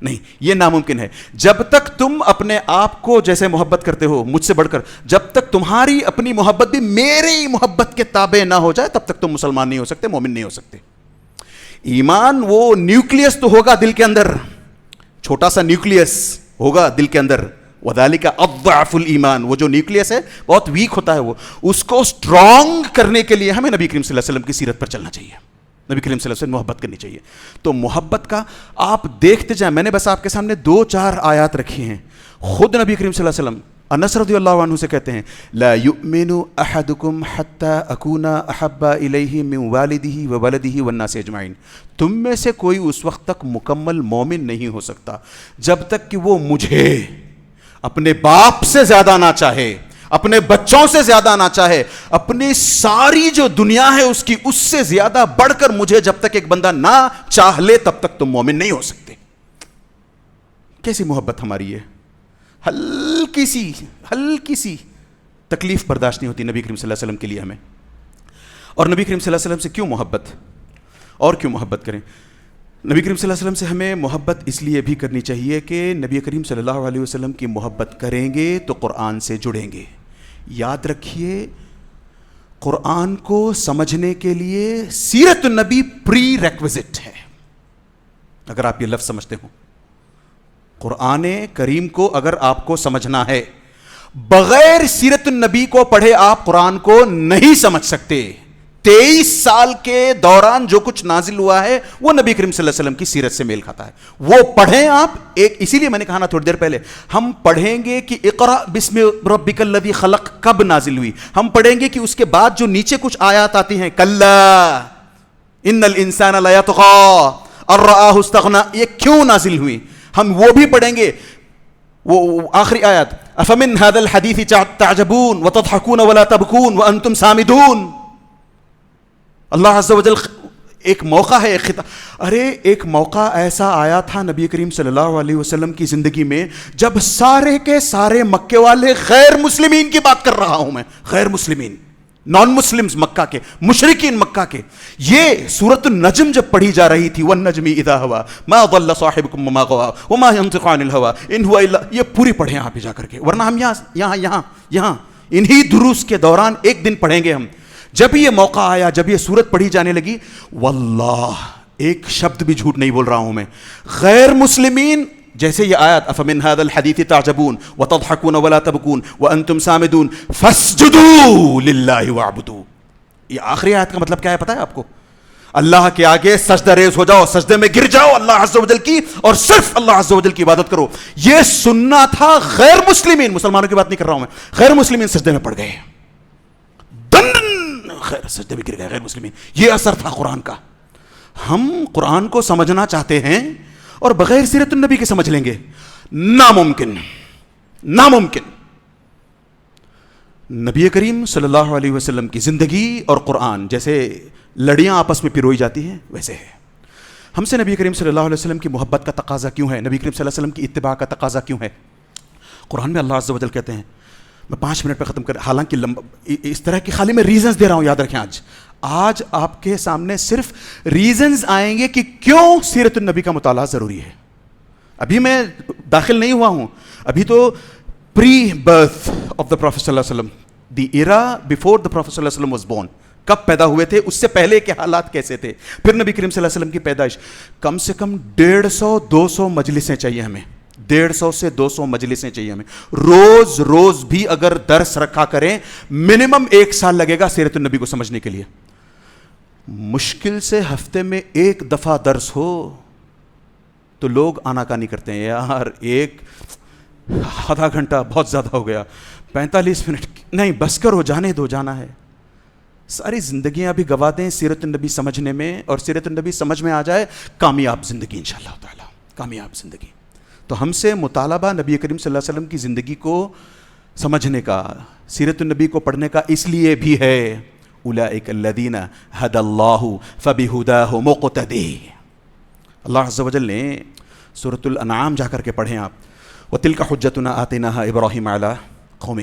نہیں, یہ ناممکن ہے. جب تک تم اپنے آپ کو جیسے محبت کرتے ہو مجھ سے بڑھ کر, جب تک تمہاری اپنی محبت بھی میری محبت کے تابع نہ ہو جائے, تب تک تم مسلمان نہیں ہو سکتے, مومن نہیں ہو سکتے. ایمان وہ نیوکلیس تو ہوگا دل کے اندر, چھوٹا سا نیوکلیس ہوگا دل کے اندر, وذالک اضعف الایمان, وہ جو نیوکلیس ہے بہت ویک ہوتا ہے, وہ اس کو اسٹرانگ کرنے کے لیے ہمیں نبی کریم صلی اللہ علیہ وسلم کی سیرت پر چلنا چاہیے, نبی کریم صلی اللہ علیہ وسلم محبت کرنی چاہیے. تو محبت کا آپ دیکھتے جائیں, میں نے بس آپ کے سامنے 2-4 آیات رکھی ہیں. خود نبی کریم صلی اللہ علیہ وسلم انس رضی اللہ عنہ سے کہتے ہیں, لا یؤمن احدکم حتی اکون احب الیہ من والدہ وولدہ والناس اجمعین, تم میں سے کوئی اس وقت تک مکمل مومن نہیں ہو سکتا جب تک کہ وہ مجھے اپنے باپ سے زیادہ نہ چاہے, اپنے بچوں سے زیادہ نہ چاہے, اپنی ساری جو دنیا ہے اس کی, اس سے زیادہ بڑھ کر مجھے جب تک ایک بندہ نہ چاہ لے تب تک تم مومن نہیں ہو سکتے. کیسی محبت ہماری ہے, ہلکی سی تکلیف برداشت نہیں ہوتی نبی کریم صلی اللہ علیہ وسلم کے لیے ہمیں. اور نبی کریم صلی اللہ علیہ وسلم سے کیوں محبت کریں؟ نبی کریم صلی اللہ علیہ وسلم سے ہمیں محبت اس لیے بھی کرنی چاہیے کہ نبی کریم صلی اللہ علیہ وسلم کی محبت کریں گے تو قرآن سے جڑیں گے. یاد رکھیے قرآن کو سمجھنے کے لیے سیرت النبی پری ریکویزٹ ہے. اگر آپ یہ لفظ سمجھتے ہوں, قرآن کریم کو اگر آپ کو سمجھنا ہے, بغیر سیرت النبی کو پڑھے آپ قرآن کو نہیں سمجھ سکتے. 23 سال کے دوران جو کچھ نازل ہوا ہے وہ نبی کریم صلی اللہ علیہ وسلم کی سیرت سے میل کھاتا ہے. وہ پڑھیں آپ ایک, اسی لیے میں نے کہا نا تھوڑی دیر پہلے, ہم پڑھیں گے کہ اقرا بسم ربک الذی خلق کب نازل ہوئی, ہم پڑھیں گے کہ اس کے بعد جو نیچے کچھ آیات آتی ہیں, کلا ان الانسان لیطغی ان رآہ استغنی, یہ کیوں نازل ہوئی, ہم وہ بھی پڑھیں گے. وہ آخری آیت افمن ھذا الحدیث تعجبون وتضحکون ولا تبکون وانتم سامدون. اللہ عز و جل ایک موقع ہے, ایک موقع ایسا آیا تھا نبی کریم صلی اللہ علیہ وسلم کی زندگی میں جب سارے کے سارے مکے والے غیر مسلمین کی بات کر رہا ہوں میں, غیر مسلمین, نان مسلمز مکہ کے, مشرکین مکہ کے, یہ سورۃ النجم جب پڑھی جا رہی تھی, والنجم اذا ہوا ما ضل صاحبکم وما غوا وما ينطق عن الهوى ان هو الا, یہ پوری پڑھیں آپ جا کر کے, ورنہ ہم یہاں انہی دروس کے دوران ایک دن پڑھیں گے ہم. جب یہ موقع آیا, جب یہ سورت پڑھی جانے لگی, واللہ ایک شبد بھی جھوٹ نہیں بول رہا ہوں میں, غیر مسلمین جیسے یہ آیت افمن ھذا الحدیث تعجبون وتضحکون ولا تبکون وانتم سامدون فاسجدوا للہ واعبدوا, یہ آخری آیت کا مطلب کیا ہے پتہ ہے آپ کو؟ اللہ کے آگے سجدہ ریز ہو جاؤ, سجدے میں گر جاؤ اللہ عز و جل کی, اور صرف اللہ عز و جل کی عبادت کرو. یہ سننا تھا غیر مسلمین, مسلمانوں کی بات نہیں کر رہا ہوں میں, غیر مسلمین سجدے میں پڑ گئے, خیر سجدے میں گر گئے غیر مسلمین. یہ اثر تھا قرآن کا. ہم قرآن کو سمجھنا چاہتے ہیں اور بغیر سیرت النبی کے سمجھ لیں گے, ناممکن. نبی کریم صلی اللہ علیہ وسلم کی زندگی اور قرآن جیسے لڑیاں آپس میں پروئی جاتی ہیں ویسے ہے. ہم سے نبی کریم صلی اللہ علیہ وسلم کی محبت کا تقاضا کیوں ہے, نبی کریم صلی اللہ علیہ وسلم کی اتباع کا تقاضا کیوں ہے؟ قرآن میں اللہ عز و جل کہتے ہیں, میں 5 منٹ پہ ختم کر, حالانکہ اس طرح کی خالی میں ریزنز دے رہا ہوں, یاد رکھیں آج آپ کے سامنے صرف ریزنز آئیں گے کہ کیوں سیرت النبی کا مطالعہ ضروری ہے. ابھی میں داخل نہیں ہوا ہوں, ابھی تو پری برتھ آف دا پروفیٹ صلی اللہ علیہ وسلم, دی ایرا بیفور دا پروفیٹ صلی اللہ علیہ وسلم واز بورن, کب پیدا ہوئے تھے, اس سے پہلے کے حالات کیسے تھے, پھر نبی کریم صلی اللہ علیہ وسلم کی پیدائش. کم سے کم 150-200 مجلسیں چاہیے ہمیں, 150 سے 200 مجلسیں چاہیے ہمیں. روز بھی اگر درس رکھا کریں, منیمم 1 سال لگے گا سیرت النبی کو سمجھنے کے لیے. مشکل سے ہفتے میں 1 دفعہ درس ہو تو لوگ آناکانی کرتے ہیں, یار ایک آدھا گھنٹہ بہت زیادہ ہو گیا, 45 منٹ نہیں, بس کرو, جانے دو, جانا ہے. ساری زندگیاں ابھی گوا دیں سیرت النبی سمجھنے میں, اور سیرت النبی سمجھ میں آ جائے, کامیاب زندگی انشاءاللہ تعالی, کامیاب زندگی. تو ہم سے مطالبہ نبی کریم صلی اللہ علیہ وسلم کی زندگی کو سمجھنے کا, سیرت النبی کو پڑھنے کا اس لیے بھی ہے, اولئک الذین ھدی اللہ فبہداہ مقتدی. اللہ عز و جل نے سورۃ الانعام جا کر کے پڑھیں آپ, وتلک حجتنا آتیناھا ابراہیم علی قومہ,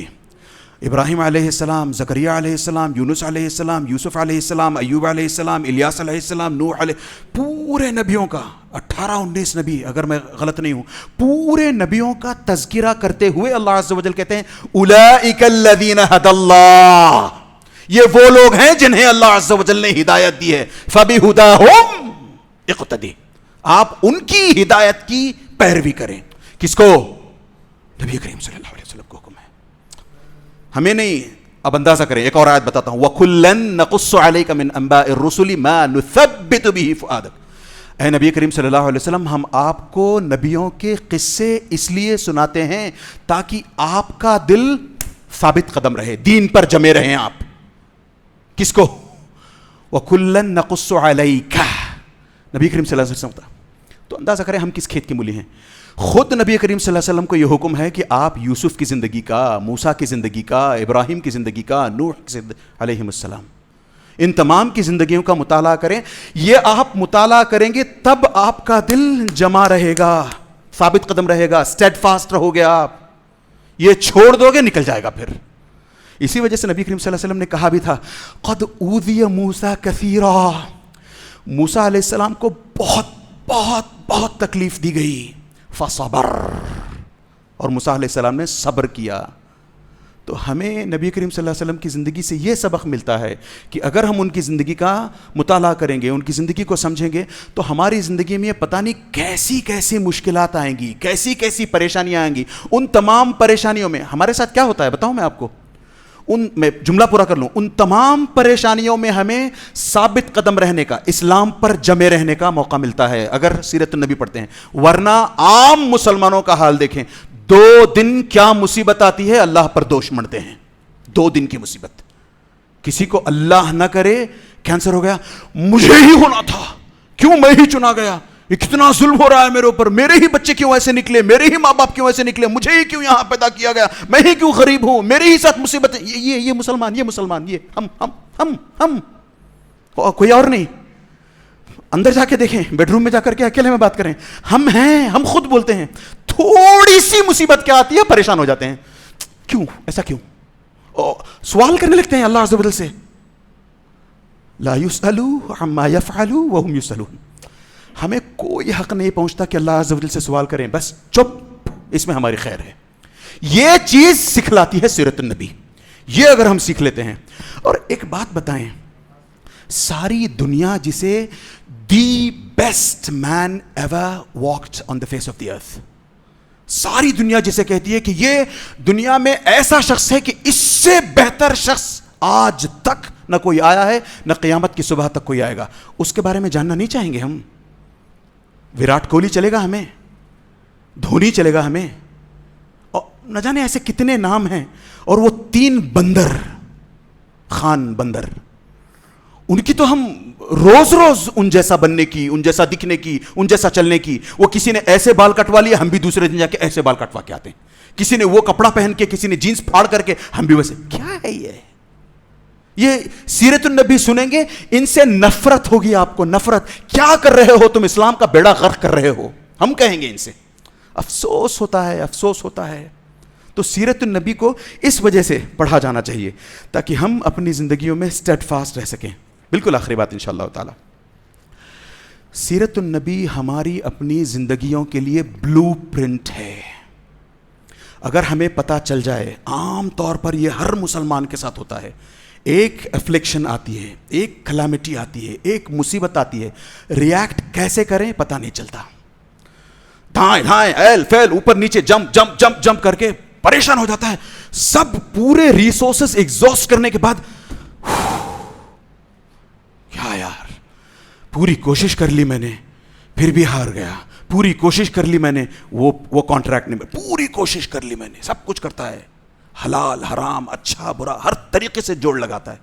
ابراہیم علیہ السلام, زکریا علیہ السلام, یونس علیہ السلام, یوسف علیہ السلام, ایوب علیہ السلام, الیاس علیہ السلام, نوح علیہ, پورے نبیوں کا 18-19 نبی اگر میں غلط نہیں ہوں, پورے نبیوں کا تذکرہ کرتے ہوئے اللہ عز و جل کہتے ہیں اولئک الذین ھدی اللہ, یہ وہ لوگ ہیں جنہیں اللہ عز و جل نے ہدایت دی ہے, فبہداہم اقتدی, آپ ان کی ہدایت کی پیروی کریں. کس کو؟ نبی کریم صلی اللہ علیہ وسلم کو حکم ہے, ہمیں نہیں. اب اندازہ کریں, ایک اور آیت بتاتا ہوں, وَكُلًّا نَقُصُّ عَلَيْكَ مِنْ أَنْبَاءِ الرُّسُلِ مَا نُثَبِّتُ بِهِ فُؤَادَكَ. اے نبی کریم صلی اللہ علیہ وسلم, ہم آپ کو نبیوں کے قصے اس لیے سناتے ہیں تاکہ آپ کا دل ثابت قدم رہے, دین پر جمے رہیں آپ. کس کو؟ وَكُلًّا نَقُصُّ عَلَيْكَ, نبی کریم صلی اللہ علیہ وسلم. تو اندازہ کریں ہم کس کھیت کی مولی ہیں. خود نبی کریم صلی اللہ علیہ وسلم کو یہ حکم ہے کہ آپ یوسف کی زندگی کا, موسیٰ کی زندگی کا, ابراہیم کی زندگی کا, نوح علیہ السلام, ان تمام کی زندگیوں کا مطالعہ کریں. یہ آپ مطالعہ کریں گے تب آپ کا دل جمع رہے گا, ثابت قدم رہے گا, اسٹیڈ فاسٹ رہو گے آپ. یہ چھوڑ دو گے نکل جائے گا پھر. اسی وجہ سے نبی کریم صلی اللہ علیہ وسلم نے کہا بھی تھا قد اوذی موسیٰ کثیرا, موسیٰ علیہ السلام کو بہت بہت بہت تکلیف دی گئی, فصبر, اور موسیٰ علیہ السلام نے صبر کیا. تو ہمیں نبی کریم صلی اللہ علیہ وسلم کی زندگی سے یہ سبق ملتا ہے کہ اگر ہم ان کی زندگی کا مطالعہ کریں گے, ان کی زندگی کو سمجھیں گے, تو ہماری زندگی میں پتہ نہیں کیسی کیسی مشکلات آئیں گی, کیسی کیسی پریشانیاں آئیں گی. ان تمام پریشانیوں میں ہمارے ساتھ کیا ہوتا ہے بتاؤں میں آپ کو, میں جملہ پورا کر لوں, ان تمام پریشانیوں میں ہمیں ثابت قدم رہنے کا, اسلام پر جمے رہنے کا موقع ملتا ہے اگر سیرت النبی پڑھتے ہیں. ورنہ عام مسلمانوں کا حال دیکھیں, 2 دن کیا مصیبت آتی ہے اللہ پر دوش مڑتے ہیں. 2 دن کی مصیبت, کسی کو اللہ نہ کرے کینسر ہو گیا, مجھے ہی ہونا تھا, کیوں میں ہی چنا گیا, یہ کتنا ظلم ہو رہا ہے میرے اوپر, میرے ہی بچے کیوں ایسے نکلے, میرے ہی ماں باپ کیوں ایسے نکلے, مجھے ہی کیوں یہاں پیدا کیا گیا, میں ہی کیوں غریب ہوں, میرے ہی ساتھ مصیبت ہے. یہ مسلمان, یہ ہم کوئی اور نہیں. اندر جا کے دیکھیں, بیڈ روم میں جا کر کے اکیلے میں بات کریں, ہم ہیں, ہم خود بولتے ہیں, تھوڑی سی مصیبت کیا آتی ہے پریشان ہو جاتے ہیں, کیوں ایسا کیوں, سوال کرنے لگتے ہیں اللہ عز و جل سے. لا يسألوا عما يفعلوا وهم يسألون. ہمیں کوئی حق نہیں پہنچتا کہ اللہ عز و جل سے سوال کریں, بس چپ, اس میں ہماری خیر ہے. یہ چیز سکھلاتی ہے سیرت النبی, یہ اگر ہم سیکھ لیتے ہیں. اور ایک بات بتائیں, ساری دنیا جسے the best man ever walked on the face of the earth, ساری دنیا جسے کہتی ہے کہ یہ دنیا میں ایسا شخص ہے کہ اس سے بہتر شخص آج تک نہ کوئی آیا ہے, نہ قیامت کی صبح تک کوئی آئے گا, اس کے بارے میں جاننا نہیں چاہیں گے ہم؟ وراٹ کوہلی چلے گا ہمیں, دھونی چلے گا ہمیں, اور نہ جانے ایسے کتنے نام ہیں. اور وہ 3 بندر, خان بندر, ان کی تو ہم روز روز ان جیسا بننے کی, ان جیسا دکھنے کی, ان جیسا چلنے کی. وہ کسی نے ایسے بال کٹوا لیے, ہم بھی دوسرے دن جا کے ایسے بال کٹوا کے آتے ہیں. کسی نے وہ کپڑا پہن کے, کسی نے جینس پھاڑ کر کے, ہم بھی ویسے. کیا ہے یہ سیرت النبی سنیں گے, ان سے نفرت ہوگی آپ کو, نفرت. کیا کر رہے ہو تم, اسلام کا بیڑا غرق کر رہے ہو, ہم کہیں گے ان سے. افسوس ہوتا ہے, افسوس ہوتا ہے. تو سیرت النبی کو اس وجہ سے پڑھا جانا چاہیے تاکہ ہم اپنی زندگیوں میں اسٹیڈ فاسٹ رہ سکیں. بالکل آخری بات انشاءاللہ تعالی, سیرت النبی ہماری اپنی زندگیوں کے لیے بلو پرنٹ ہے. اگر ہمیں پتہ چل جائے, عام طور پر یہ ہر مسلمان کے ساتھ ہوتا ہے, ایک افلکشن آتی ہے, ایک کلامٹی آتی ہے, ایک مصیبت آتی ہے, ریاکٹ کیسے کریں پتہ نہیں چلتا. دھائیں دھائیں, ایل فیل, اوپر نیچے, جمپ جمپ جمپ جمپ کر کے پریشان ہو جاتا ہے. سب پورے ریسورسز ایگزاسٹ کرنے کے بعد, کیا یار, پوری کوشش کر لی میں نے, پھر بھی ہار گیا, پوری کوشش کر لی میں نے, وہ کانٹریکٹ نہیں, پوری کوشش کر لی میں نے, سب کچھ کرتا ہے, حلال حرام اچھا برا ہر طریقے سے جوڑ لگاتا ہے.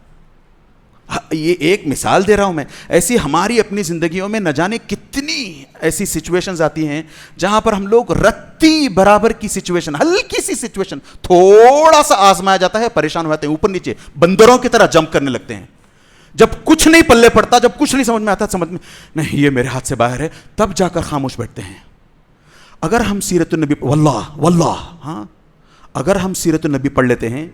یہ ایک مثال دے رہا ہوں میں, ایسی ہماری اپنی زندگیوں میں نہ جانے کتنی ایسی سچویشنز آتی ہیں جہاں پر ہم لوگ رتی برابر کی سچویشن, ہلکی سی سچویشن, تھوڑا سا آزمایا جاتا ہے, پریشان ہو جاتے ہیں, اوپر نیچے بندروں کی طرح جمپ کرنے لگتے ہیں. جب کچھ نہیں پلے پڑتا, جب کچھ نہیں سمجھ میں آتا, سمجھ میں نہیں یہ میرے ہاتھ سے باہر ہے, تب جا کر خاموش بیٹھتے ہیں. اگر ہم سیرت النبی, واللہ ہاں, اگر ہم سیرت النبی پڑھ لیتے ہیں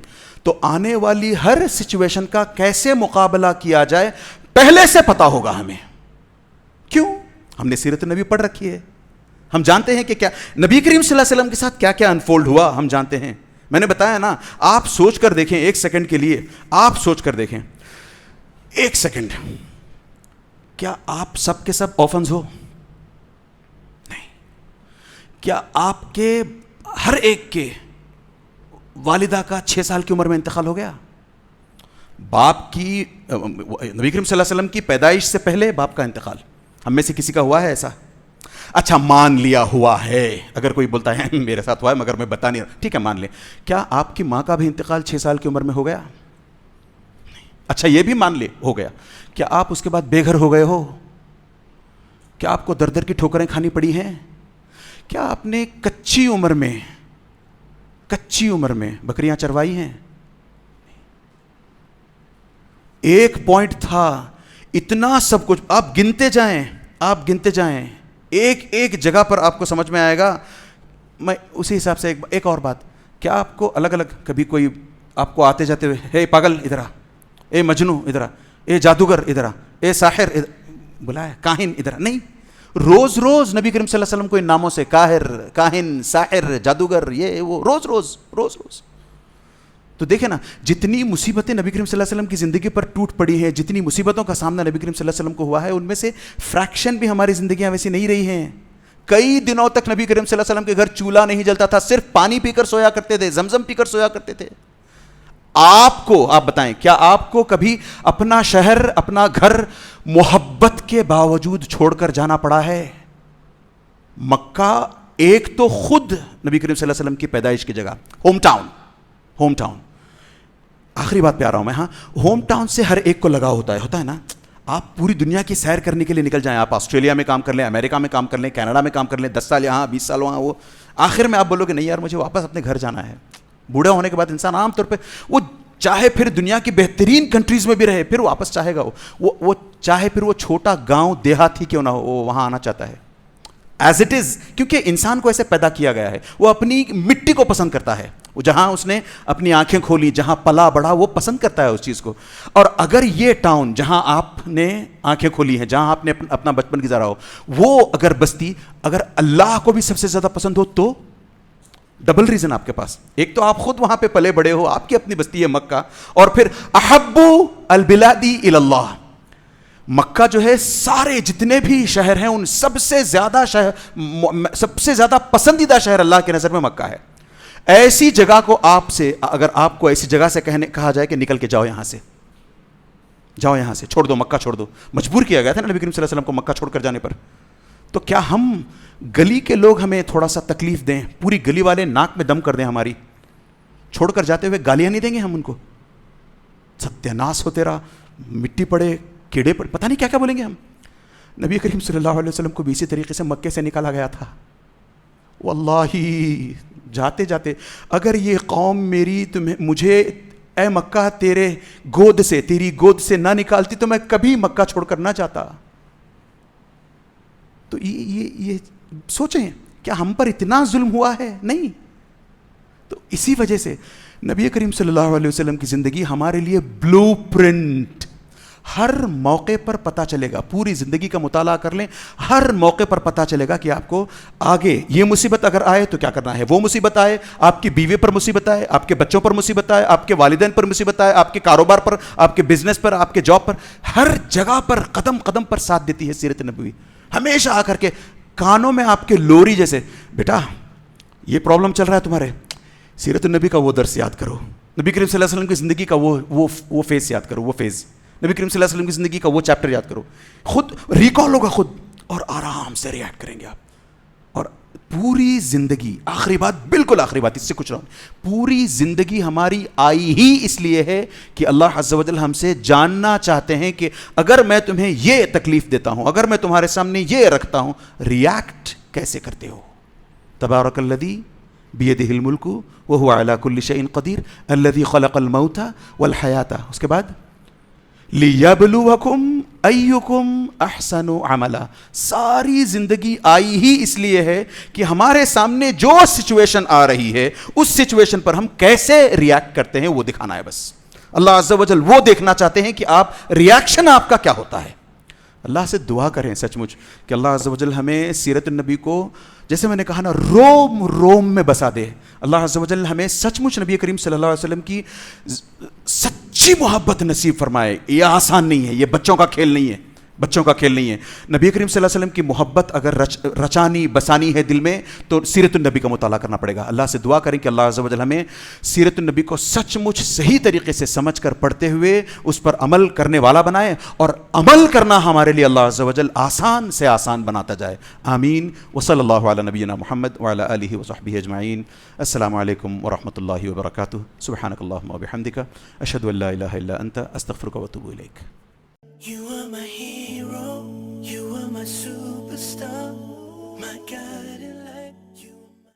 تو آنے والی ہر سچویشن کا کیسے مقابلہ کیا جائے پہلے سے پتا ہوگا ہمیں. کیوں؟ ہم نے سیرت النبی پڑھ رکھی ہے, ہم جانتے ہیں کہ کیا نبی کریم صلی اللہ علیہ وسلم کے ساتھ کیا کیا انفولڈ ہوا, ہم جانتے ہیں. میں نے بتایا نا, آپ سوچ کر دیکھیں, 1 سیکنڈ کے لیے آپ سوچ کر دیکھیں, 1 سیکنڈ, کیا آپ سب کے سب آرفنز ہو؟ نہیں. کیا آپ کے ہر ایک کے والدہ کا 6 سال کی عمر میں انتقال ہو گیا؟ باپ کی, نبی کریم صلی اللہ علیہ وسلم کی پیدائش سے پہلے باپ کا انتقال ہم میں سے کسی کا ہوا ہے ایسا؟ اچھا مان لیا ہوا ہے, اگر کوئی بولتا ہے میرے ساتھ ہوا ہے مگر میں بتا نہیں رہا, ٹھیک ہے مان لیں. کیا آپ کی ماں کا بھی انتقال 6 سال کی عمر میں ہو گیا؟ اچھا یہ بھی مان لے ہو گیا. کیا آپ اس کے بعد بے گھر ہو گئے ہو؟ کیا آپ کو در در کی ٹھوکریں کھانی پڑی ہیں؟ کیا آپ نے کچی عمر میں بکریاں چروائی ہیں؟ ایک پوائنٹ تھا, اتنا سب کچھ آپ گنتے جائیں, ایک ایک جگہ پر آپ کو سمجھ میں آئے گا. میں اسی حساب سے ایک اور بات, کیا آپ کو الگ الگ کبھی کوئی آپ کو آتے جاتے ہوئے اے پاگل ادھر آ، اے مجنو ادھر آ، اے جادوگر ادھر آ، اے ساحر بلایا، کاہن ادھر آ؟ نہیں، روز روز نبی کریم صلی اللہ علیہ وسلم کو ان ناموں سے کاہر، کاہن، ساحر، جادوگر، یہ وہ، روز روز روز روز. تو دیکھیں نا، جتنی مصیبتیں نبی کریم صلی اللہ علیہ وسلم کی زندگی پر ٹوٹ پڑی ہیں، جتنی مصیبتوں کا سامنا نبی کریم صلی اللہ علیہ وسلم کو ہوا ہے، ان میں سے فریکشن بھی ہماری زندگیاں ویسی نہیں رہی ہیں. کئی دنوں تک نبی کریم صلی اللہ علیہ وسلم کے گھر چولہا نہیں جلتا تھا، صرف پانی پی کر سویا کرتے تھے، زمزم پی کر سویا کرتے تھے. آپ بتائیں، کیا آپ کو کبھی اپنا شہر، اپنا گھر محبت کے باوجود چھوڑ کر جانا پڑا ہے؟ مکہ ایک تو خود نبی کریم صلی اللہ علیہ وسلم کی پیدائش کی جگہ، ہوم ٹاؤن. آخری بات پہ آ رہا ہوں میں. ہاں، ہوم ٹاؤن سے ہر ایک کو لگاؤ ہوتا ہے نا. آپ پوری دنیا کی سیر کرنے کے لیے نکل جائیں، آپ آسٹریلیا میں کام کر لیں، امریکہ میں کام کر لیں، کینیڈا میں کام کر لیں، 10 سال یہاں، 20 سال وہاں، وہ آخر میں آپ بولو کہ نہیں یار مجھے واپس اپنے گھر جانا ہے. بوڑھا ہونے کے بعد انسان عام طور پہ وہ چاہے پھر دنیا کی بہترین کنٹریز میں بھی رہے، پھر واپس چاہے گا، وہ چاہے پھر وہ چھوٹا گاؤں دیہات ہی کیوں نہ ہو، وہ وہاں آنا چاہتا ہے ایز اٹ از. کیونکہ انسان کو ایسے پیدا کیا گیا ہے، وہ اپنی مٹی کو پسند کرتا ہے، وہ جہاں اس نے اپنی آنکھیں کھولی، جہاں پلا بڑھا، وہ پسند کرتا ہے اس چیز کو. اور اگر یہ ٹاؤن جہاں آپ نے آنکھیں کھولی ہیں، جہاں آپ نے اپنا بچپن گزارا ہو، وہ اگر بستی اگر اللہ کو بھی سب سے زیادہ پسند ہو، تو ڈبل ریزن آپ کے پاس. ایک تو آپ خود وہاں پہ پلے بڑے ہو، آپ کی اپنی بستی ہے مکہ، اور پھر احب البلادی الی اللہ، مکہ جو ہے سارے جتنے بھی شہر ہیں ان سب سے زیادہ پسندیدہ شہر اللہ کی نظر میں مکہ ہے. ایسی جگہ کو اگر آپ کو ایسی جگہ سے کہا جائے کہ نکل کے جاؤ یہاں سے چھوڑ دو، مکہ چھوڑ دو، مجبور کیا گیا تھا نا نبی کریم صلی اللہ علیہ وسلم کو مکہ چھوڑ کر جانے پر. تو کیا ہم گلی کے لوگ ہمیں تھوڑا سا تکلیف دیں، پوری گلی والے ناک میں دم کر دیں ہماری، چھوڑ کر جاتے ہوئے گالیاں نہیں دیں گے ہم ان کو؟ ستیہ ناس ہو تیرا، مٹی پڑے، کیڑے پڑے، پتہ نہیں کیا کیا بولیں گے ہم. نبی کریم صلی اللہ علیہ وسلم کو بھی اسی طریقے سے مکے سے نکالا گیا تھا. واللہ جاتے جاتے اگر یہ قوم مجھے اے مکہ تیری گود سے نہ نکالتی تو میں کبھی مکہ چھوڑ کر نہ جاتا. تو یہ سوچیں، کیا ہم پر اتنا ظلم ہوا ہے؟ نہیں. تو اسی وجہ سے نبی کریم صلی اللہ علیہ وسلم کی زندگی ہمارے لیے بلو پرنٹ، ہر موقع پر پتہ چلے گا. پوری زندگی کا مطالعہ کر لیں، ہر موقع پر پتہ چلے گا کہ آپ کو آگے یہ مصیبت اگر آئے تو کیا کرنا ہے، وہ مصیبت آئے، آپ کی بیوی پر مصیبت آئے، آپ کے بچوں پر مصیبت آئے، آپ کے والدین پر مصیبت آئے، آپ کے کاروبار پر، آپ کے بزنس پر، آپ کے جاب پر، ہر جگہ پر قدم قدم پر ساتھ دیتی ہے سیرت نبوی. ہمیشہ آ کر کے کانوں میں آپ کے لوری جیسے، بیٹا یہ پرابلم چل رہا ہے تمہارے، سیرت النبی کا وہ درس یاد کرو، نبی کریم صلی اللہ علیہ وسلم کی زندگی کا وہ فیز یاد کرو، وہ فیز نبی کریم صلی اللہ علیہ وسلم کی زندگی کا وہ چیپٹر یاد کرو. خود ریکال ہوگا خود، اور آرام سے ریئیکٹ کریں گے آپ. اور پوری زندگی، آخری بات، بالکل آخری بات، اس سے کچھ رہا ہوں، پوری زندگی ہماری آئی ہی اس لیے ہے کہ اللہ عز و جل ہم سے جاننا چاہتے ہیں کہ اگر میں تمہیں یہ تکلیف دیتا ہوں، اگر میں تمہارے سامنے یہ رکھتا ہوں، ریئیکٹ کیسے کرتے ہو. تبارک الذی بیدہ الملک وہو علی کل شیء قدیر الذی خلق الموت والحیاۃ. اس کے بعد لِيَبْلُوَكُمْ أَيُّكُمْ أَحْسَنُ عَمَلًا. ساری زندگی آئی ہی اس لیے ہے کہ ہمارے سامنے جو سچویشن آ رہی ہے اس سچویشن پر ہم کیسے ریئیکٹ کرتے ہیں وہ دکھانا ہے بس. اللہ عز و جل وہ دیکھنا چاہتے ہیں کہ آپ ریئیکشن آپ کا کیا ہوتا ہے. اللہ سے دعا کریں سچ مچ کہ اللہ عز و جل ہمیں سیرت النبی کو، جیسے میں نے کہا نا، روم روم میں بسا دے. اللہ عز و جل ہمیں سچ مچ نبی کریم صلی اللہ علیہ وسلم کی سچی محبت نصیب فرمائے. یہ آسان نہیں ہے، یہ بچوں کا کھیل نہیں ہے، بچوں کا کھیل نہیں ہے. نبی کریم صلی اللہ علیہ وسلم کی محبت اگر رچانی بسانی ہے دل میں تو سیرت النبی کا مطالعہ کرنا پڑے گا. اللہ سے دعا کریں کہ اللہ عز و جل ہمیں سیرت النبی کو سچ مچ صحیح طریقے سے سمجھ کر پڑھتے ہوئے اس پر عمل کرنے والا بنائے، اور عمل کرنا ہمارے لیے اللہ عز و جل آسان سے آسان بناتا جائے. آمین. وصلی اللہ علی نبینا محمد وعلی آلہ وصحبہ اجمعین. السلام علیکم ورحمۃ اللہ وبرکاتہ. سبحانک اللہم وبحمدک، اشہد ان لا الہ الا انت، استغفرک واتوب الیک. You are my hero, you are my superstar, my guiding